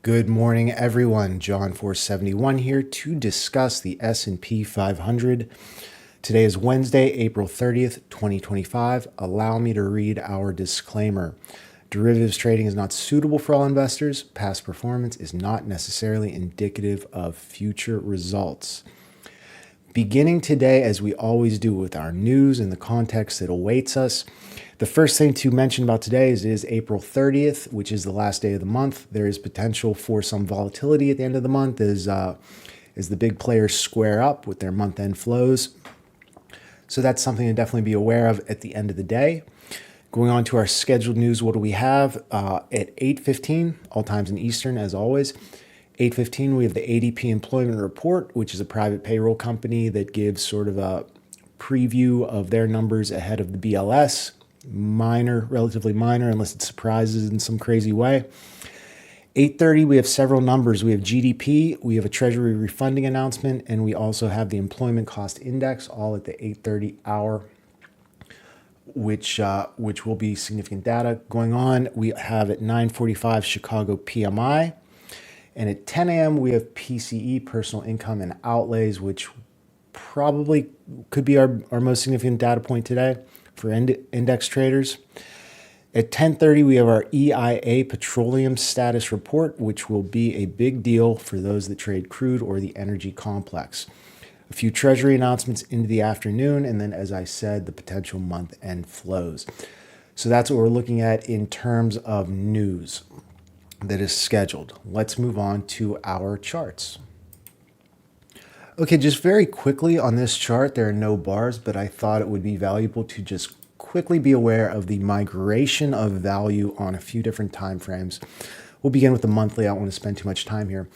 Good morning, everyone. John471 here to discuss the S&P 500. Today is Wednesday, April 30th, 2025. Allow me to read our disclaimer. Derivatives trading is not suitable for all investors. Past performance is not necessarily indicative of future results. Beginning today, as we always do with our news and the context that awaits us, the first thing to mention about today is it is April 30th, which is the last day of the month. There is potential for some volatility at the end of the month as the big players square up with their month-end flows. So that's something to definitely be aware of at the end of the day. Going on to our scheduled news, what do we have? At 8:15, all times in Eastern, as always. 8:15, we have the ADP employment report, which is a private payroll company that gives sort of a preview of their numbers ahead of the BLS. Minor, relatively minor, unless it surprises in some crazy way. 8:30, we have several numbers. We have GDP, we have a Treasury refunding announcement, and we also have the employment cost index, all at the 8:30 hour, which will be significant data going on. We have at 9:45 Chicago PMI. And at 10 a.m., we have PCE, personal income and outlays, which probably could be our most significant data point today for index traders. At 10:30, we have our EIA petroleum status report, which will be a big deal for those that trade crude or the energy complex. A few Treasury announcements into the afternoon, and then, as I said, the potential month-end flows. So that's what we're looking at in terms of news that is scheduled. Let's move on to our charts. Okay, just very quickly on this chart, there are no bars, but I thought it would be valuable to just quickly be aware of the migration of value on a few different time frames. We'll begin with the monthly. I don't want to spend too much time here.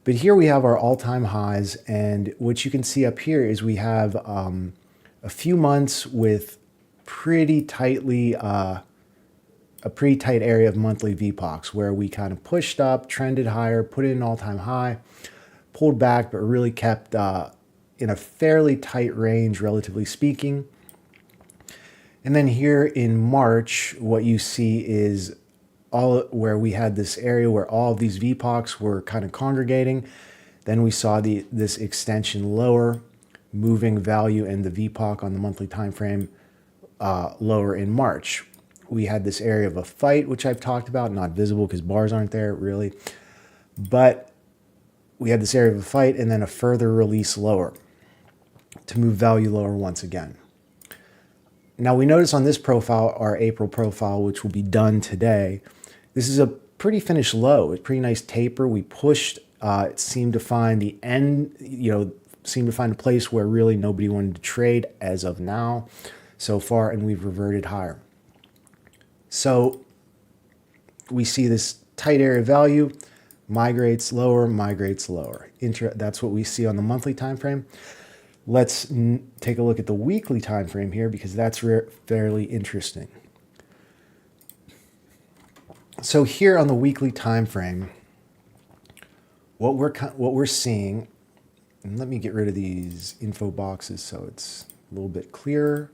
But here we have our all-time highs, and what you can see up here is we have a few months with pretty tightly a pretty tight area of monthly VPOCs where we kind of pushed up, trended higher, put in an all-time high, pulled back, but really kept in a fairly tight range, relatively speaking. And then here in March, what you see is all where we had this area where all of these VPOCs were kind of congregating. Then we saw this extension lower, moving value and the VPOC on the monthly time frame lower in March. We had this area of a fight, which I've talked about, not visible because bars aren't there really. But we had this area of a fight and then a further release lower to move value lower once again. Now we notice on this profile, our April profile, which will be done today, this is a pretty finished low, a pretty nice taper. We pushed, it seemed to find the end, seemed to find a place where really nobody wanted to trade as of now so far, and we've reverted higher. So we see this tight area of value, migrates lower, migrates lower. That's what we see on the monthly time frame. Let's take a look at the weekly time frame here because that's fairly interesting. So here on the weekly time frame, what we're seeing, and let me get rid of these info boxes so it's a little bit clearer.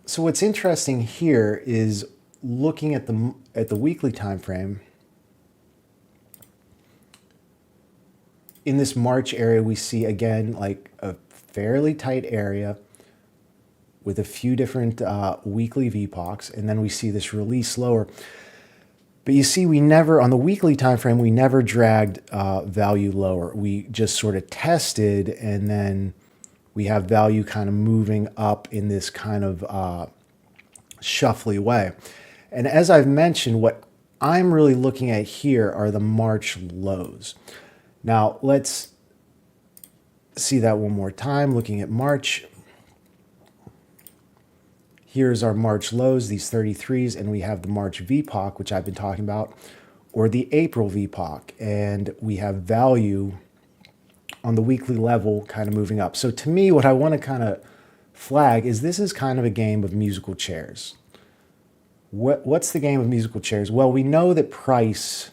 So what's interesting here is looking at the weekly time frame. In this March area, we see again like a fairly tight area with a few different weekly VPOCs, and then we see this release lower. But you see, we never on the weekly time frame we never dragged value lower. We just sort of tested, and then we have value kind of moving up in this kind of shuffly way. And as I've mentioned, what I'm really looking at here are the March lows. Now, let's see that one more time. Looking at March, here's our March lows, these 33s, and we have the March VPOC, which I've been talking about, or the April VPOC, and we have value on the weekly level kind of moving up. So to me, what I want to kind of flag is this is kind of a game of musical chairs. What's the game of musical chairs? Well, we know that price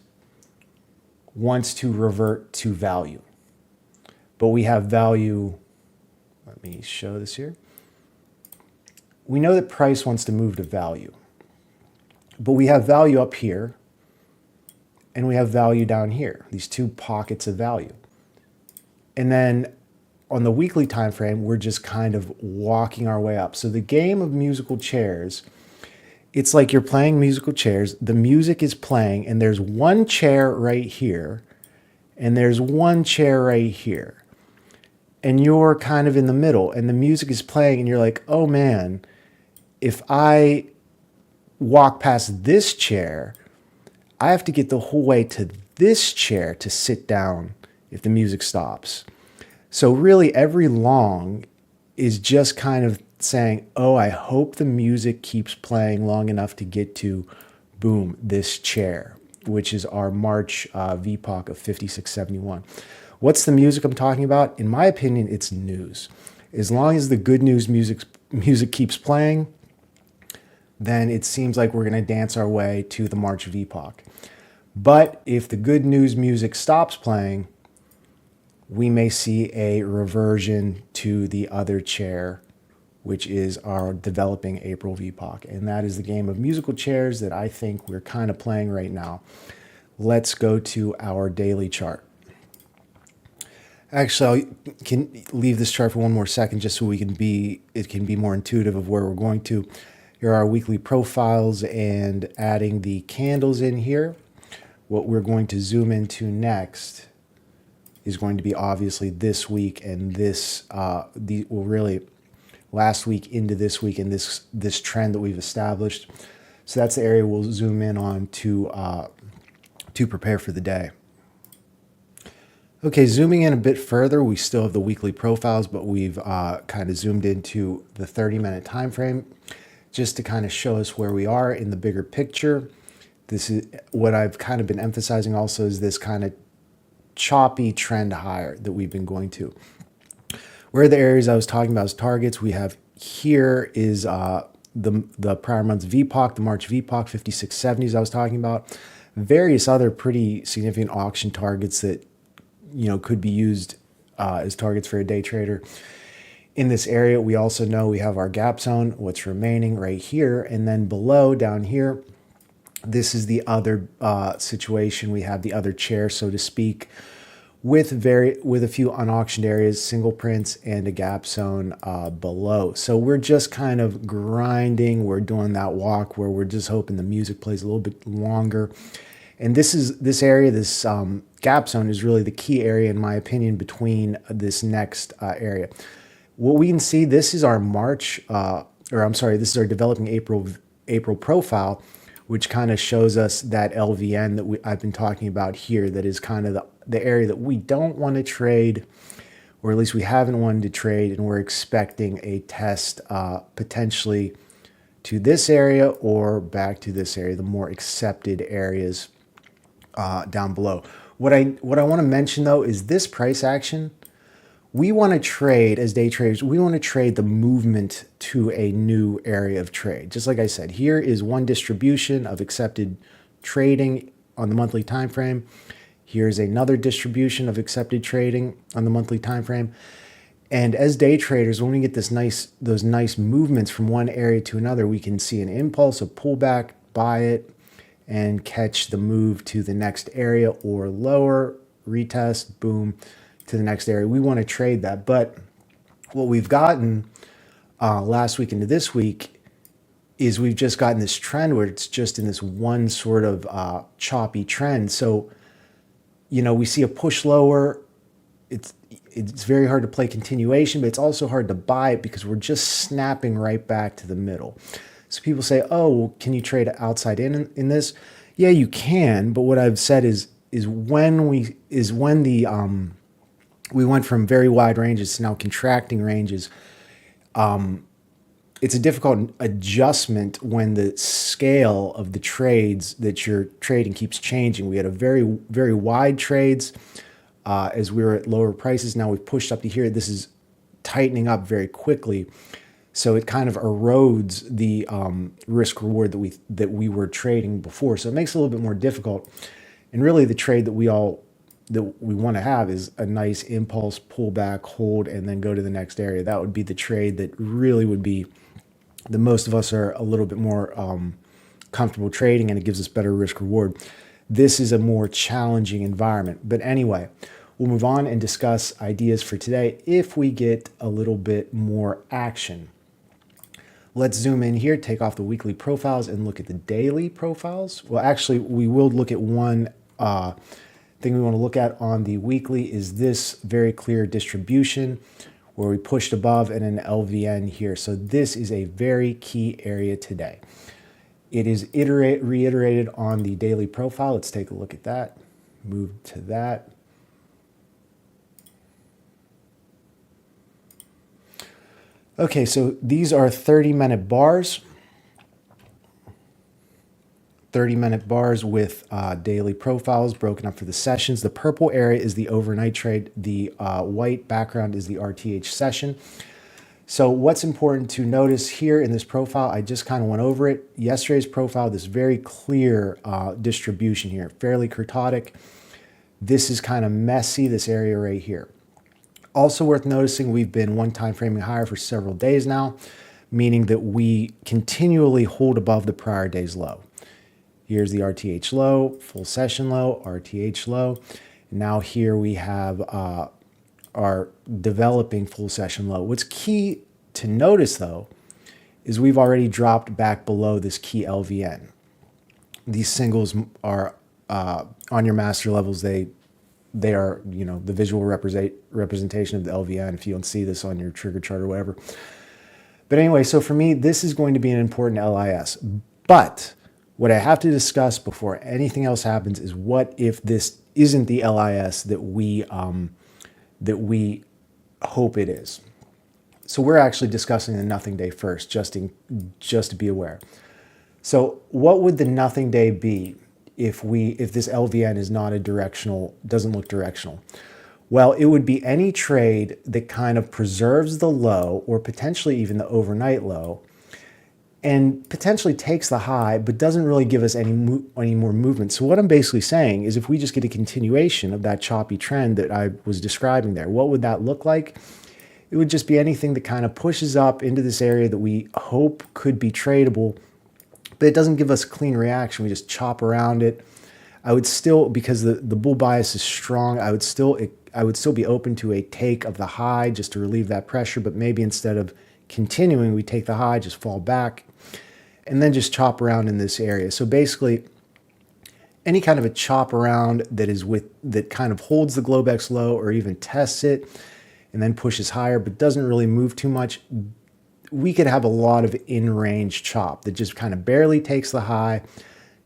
wants to revert to value, but we have value. Let me show this here. We know that price wants to move to value. But we have value up here and we have value down here, these two pockets of value. And then on the weekly time frame, we're just kind of walking our way up. So the game of musical chairs, it's like you're playing musical chairs. The music is playing and there's one chair right here and there's one chair right here. And you're kind of in the middle and the music is playing and you're like, oh man, if I walk past this chair, I have to get the whole way to this chair to sit down if the music stops. So really every long is just kind of saying, oh, I hope the music keeps playing long enough to get to, boom, this chair, which is our March VPOC of 5671. What's the music I'm talking about? In my opinion, it's news. As long as the good news music keeps playing, then it seems like we're going to dance our way to the March VPOC. But if the good news music stops playing, we may see a reversion to the other chair, which is our developing April VPOC. And that is the game of musical chairs that I think we're kind of playing right now. Let's go to our daily chart. Actually, I can leave this chart for one more second just so it can be more intuitive of where we're going to. Here are our weekly profiles and adding the candles in here. What we're going to zoom into next is going to be obviously this week and really last week into this week and this trend that we've established. So that's the area we'll zoom in on to prepare for the day. Okay, zooming in a bit further, we still have the weekly profiles, but we've kind of zoomed into the 30-minute time frame just to kind of show us where we are in the bigger picture. This is what I've kind of been emphasizing also is this kind of choppy trend higher that we've been going to. Where are the areas I was talking about as targets? We have here is the prior month's VPOC, the March VPOC, 5670s I was talking about. Various other pretty significant auction targets that could be used as targets for a day trader. In this area, we also know we have our gap zone, what's remaining right here, and then below down here, this is the other situation. We have the other chair, so to speak, with a few unauctioned areas, single prints, and a gap zone below. So we're just kind of grinding. We're doing that walk where we're just hoping the music plays a little bit longer. And this area, this gap zone is really the key area, in my opinion, between this next area. What we can see, this is our this is our developing April profile, which kind of shows us that LVN that I've been talking about here, that is kind of the area that we don't want to trade, or at least we haven't wanted to trade, and we're expecting a test potentially to this area or back to this area, the more accepted areas down below. What I want to mention though is this price action. We want to trade as day traders. We want to trade the movement to a new area of trade. Just like I said, here is one distribution of accepted trading on the monthly time frame. Here's another distribution of accepted trading on the monthly time frame. And as day traders, when we get those nice movements from one area to another, we can see an impulse, a pullback, buy it, and catch the move to the next area or lower, retest, boom, to the next area. We want to trade that. But what we've gotten last week into this week is we've just gotten this trend where it's just in this one sort of choppy trend. So, we see a push lower. It's very hard to play continuation, but it's also hard to buy it because we're just snapping right back to the middle. So people say, oh, well, can you trade outside in this? Yeah, you can. But what I've said is when we went from very wide ranges to now contracting ranges, it's a difficult adjustment when the scale of the trades that you're trading keeps changing. We had a very, very wide trades as we were at lower prices. Now we've pushed up to here. This is tightening up very quickly. So it kind of erodes the risk reward that we were trading before. So it makes it a little bit more difficult. And really the trade that we want to have is a nice impulse, pullback, hold, and then go to the next area. That would be the trade that really would be, the most of us are a little bit more comfortable trading and it gives us better risk reward. This is a more challenging environment. But anyway, we'll move on and discuss ideas for today if we get a little bit more action. Let's zoom in here, take off the weekly profiles and look at the daily profiles. Well, actually, we will look at one thing we want to look at on the weekly is this very clear distribution where we pushed above and an LVN here. So this is a very key area today. It is reiterated on the daily profile. Let's take a look at that. Move to that. Okay, so these are 30-minute bars. 30-minute bars with daily profiles broken up for the sessions. The purple area is the overnight trade. The white background is the RTH session. So what's important to notice here in this profile, I just kind of went over it. Yesterday's profile, this very clear distribution here, fairly kurtotic. This is kind of messy, this area right here. Also worth noticing, we've been one time framing higher for several days now, meaning that we continually hold above the prior day's low. Here's the RTH low, full session low, RTH low. Now here we have our developing full session low. What's key to notice though, is we've already dropped back below this key LVN. These singles are on your master levels, they are, you know, the visual representation of the LVN if you don't see this on your trigger chart or whatever. But anyway, so for me, this is going to be an important LIS. But what I have to discuss before anything else happens is what if this isn't the LIS that we hope it is. So we're actually discussing the nothing day first, just to be aware. So what would the nothing day be if this LVN is not a directional, doesn't look directional? Well, it would be any trade that kind of preserves the low or potentially even the overnight low and potentially takes the high, but doesn't really give us any more movement. So what I'm basically saying is if we just get a continuation of that choppy trend that I was describing there, what would that look like? It would just be anything that kind of pushes up into this area that we hope could be tradable, but it doesn't give us a clean reaction. We just chop around it. I would still, because the bull bias is strong, I would still be open to a take of the high just to relieve that pressure, but maybe instead of continuing, we take the high, just fall back, and then just chop around in this area. So basically, any kind of a chop around that kind of holds the Globex low or even tests it and then pushes higher, but doesn't really move too much, we could have a lot of in-range chop that just kind of barely takes the high,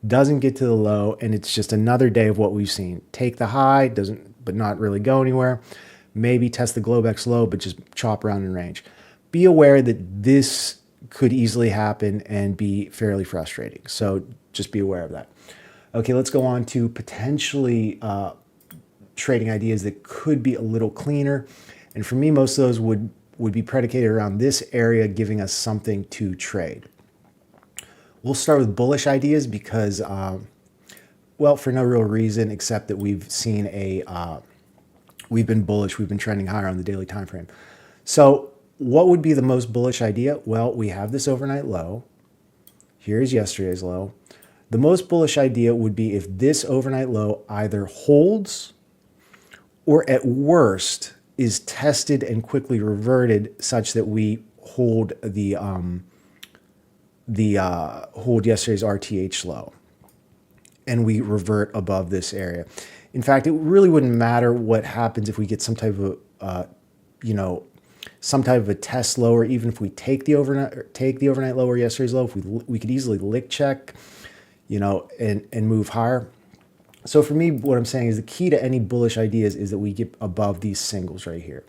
doesn't get to the low, and it's just another day of what we've seen. Take the high, but not really go anywhere. Maybe test the Globex low, but just chop around in range. Be aware that this could easily happen and be fairly frustrating. So just be aware of that. Okay, let's go on to potentially trading ideas that could be a little cleaner. And for me, most of those would be predicated around this area giving us something to trade. We'll start with bullish ideas because, well, for no real reason except that we've seen we've been bullish, we've been trending higher on the daily time frame. So what would be the most bullish idea? Well, we have this overnight low. Here's yesterday's low. The most bullish idea would be if this overnight low either holds or at worst is tested and quickly reverted such that we hold hold yesterday's RTH low and we revert above this area. In fact, it really wouldn't matter what happens if we get some type of some type of a test low, or even if we take the overnight low or yesterday's low, if we could easily lick check, and move higher. So for me, what I'm saying is the key to any bullish ideas is that we get above these singles right here.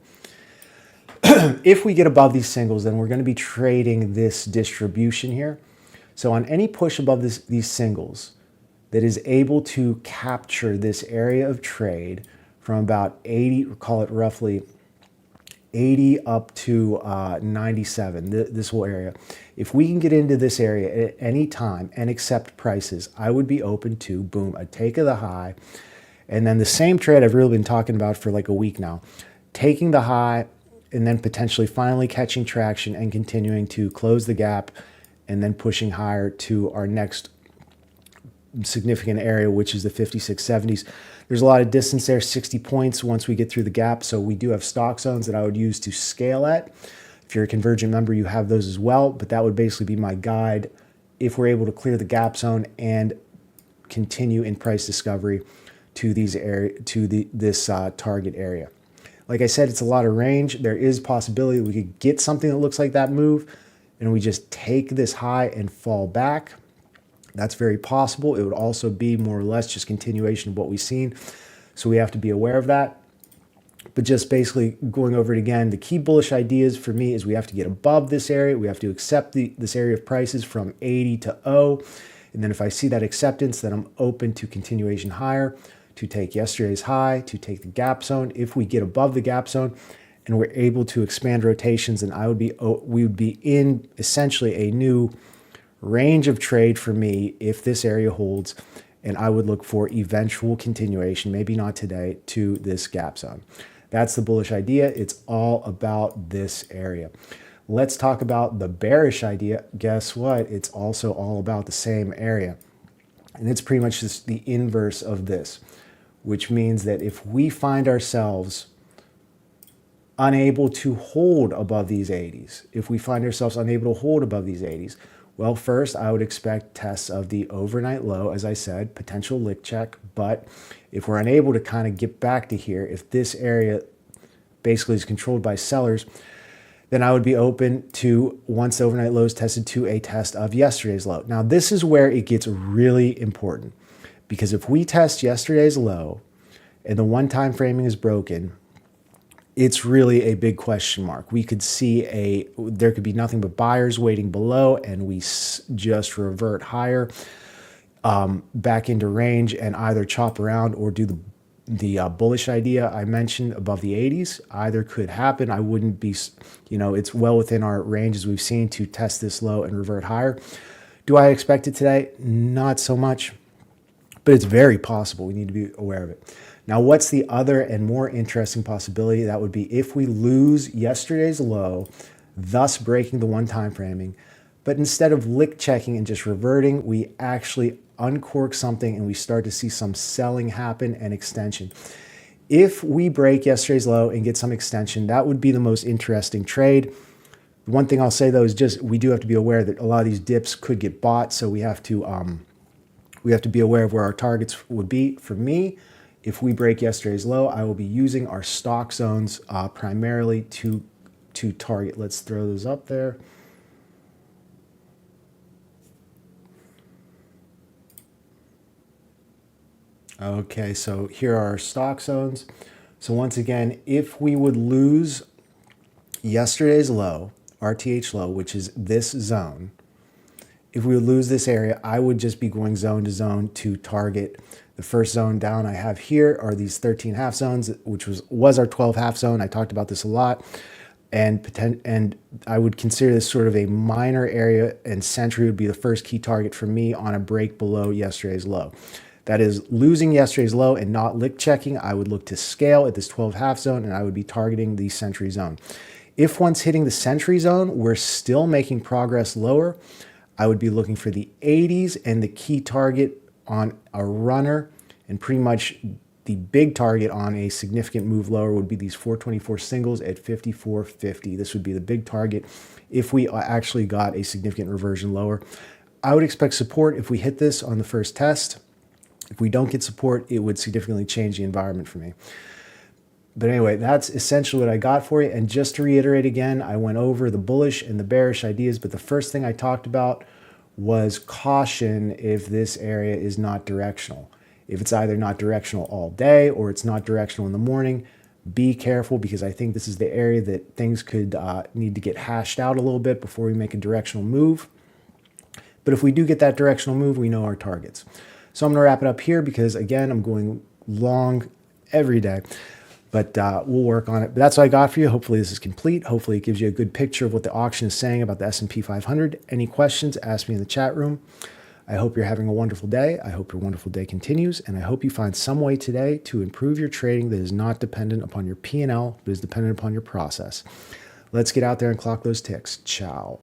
If we get above these singles, then we're going to be trading this distribution here. So on any push above these singles that is able to capture this area of trade from about 80, call it roughly 80 up to 97, this whole area. If we can get into this area at any time and accept prices, I would be open to, boom, a take of the high. And then the same trade I've really been talking about for like a week now, taking the high and then potentially finally catching traction and continuing to close the gap and then pushing higher to our next significant area, which is the 5670s. There's a lot of distance there, 60 points once we get through the gap. So we do have stock zones that I would use to scale at. If you're a Convergent member, you have those as well, but that would basically be my guide if we're able to clear the gap zone and continue in price discovery to these this target area. Like I said, it's a lot of range. There is possibility we could get something that looks like that move and we just take this high and fall back. That's very possible. It would also be more or less just continuation of what we've seen. So we have to be aware of that. But just basically going over it again, the key bullish ideas for me is we have to get above this area. We have to accept this area of prices from 80 to O. And then if I see that acceptance, then I'm open to continuation higher, to take yesterday's high, to take the gap zone. If we get above the gap zone and we're able to expand rotations, then we would be in essentially a new range of trade for me if this area holds, and I would look for eventual continuation, maybe not today, to this gap zone. That's the bullish idea. It's all about this area. Let's talk about the bearish idea. Guess what? It's also all about the same area. And it's pretty much just the inverse of this, which means that if we find ourselves unable to hold above these 80s, well, first, I would expect tests of the overnight low, as I said, potential lick check. But if we're unable to kind of get back to here, if this area basically is controlled by sellers, then I would be open to, once the overnight low is tested, to a test of yesterday's low. Now, this is where it gets really important, because if we test yesterday's low and the one time framing is broken, it's really a big question mark. We could see there could be nothing but buyers waiting below, and we just revert higher back into range and either chop around or do the bullish idea I mentioned above the 80s. Either could happen. I wouldn't be, it's well within our range as we've seen to test this low and revert higher. Do I expect it today? Not so much, but it's very possible. We need to be aware of it. Now, what's the other and more interesting possibility? That would be if we lose yesterday's low, thus breaking the one time framing, but instead of lick checking and just reverting, we actually uncork something and we start to see some selling happen and extension. If we break yesterday's low and get some extension, that would be the most interesting trade. The one thing I'll say though is just we do have to be aware that a lot of these dips could get bought, so we have to be aware of where our targets would be. For me, if we break yesterday's low, I will be using our stock zones primarily to target. Let's throw those up there. Okay, so here are our stock zones. So once again, if we would lose yesterday's low, RTH low, which is this zone, if we would lose this area, I would just be going zone to zone to target. The first zone down I have here are these 13 half zones, which was our 12 half zone. I talked about this a lot. And I would consider this sort of a minor area, and Century would be the first key target for me on a break below yesterday's low. That is losing yesterday's low and not lick checking. I would look to scale at this 12 half zone, and I would be targeting the Century zone. If once hitting the Century zone, we're still making progress lower, I would be looking for the 80s and the key target on a runner, and pretty much the big target on a significant move lower would be these 424 singles at 54.50. This would be the big target if we actually got a significant reversion lower. I would expect support if we hit this on the first test. If we don't get support, it would significantly change the environment for me. But anyway, that's essentially what I got for you. And just to reiterate again, I went over the bullish and the bearish ideas, but the first thing I talked about was caution if this area is not directional. If it's either not directional all day or it's not directional in the morning, be careful, because I think this is the area that things could need to get hashed out a little bit before we make a directional move. But if we do get that directional move, we know our targets. So I'm going to wrap it up here because, again, I'm going long every day. But we'll work on it. But that's what I got for you. Hopefully this is complete. Hopefully it gives you a good picture of what the auction is saying about the S&P 500. Any questions, ask me in the chat room. I hope you're having a wonderful day. I hope your wonderful day continues. And I hope you find some way today to improve your trading that is not dependent upon your P&L, but is dependent upon your process. Let's get out there and clock those ticks. Ciao.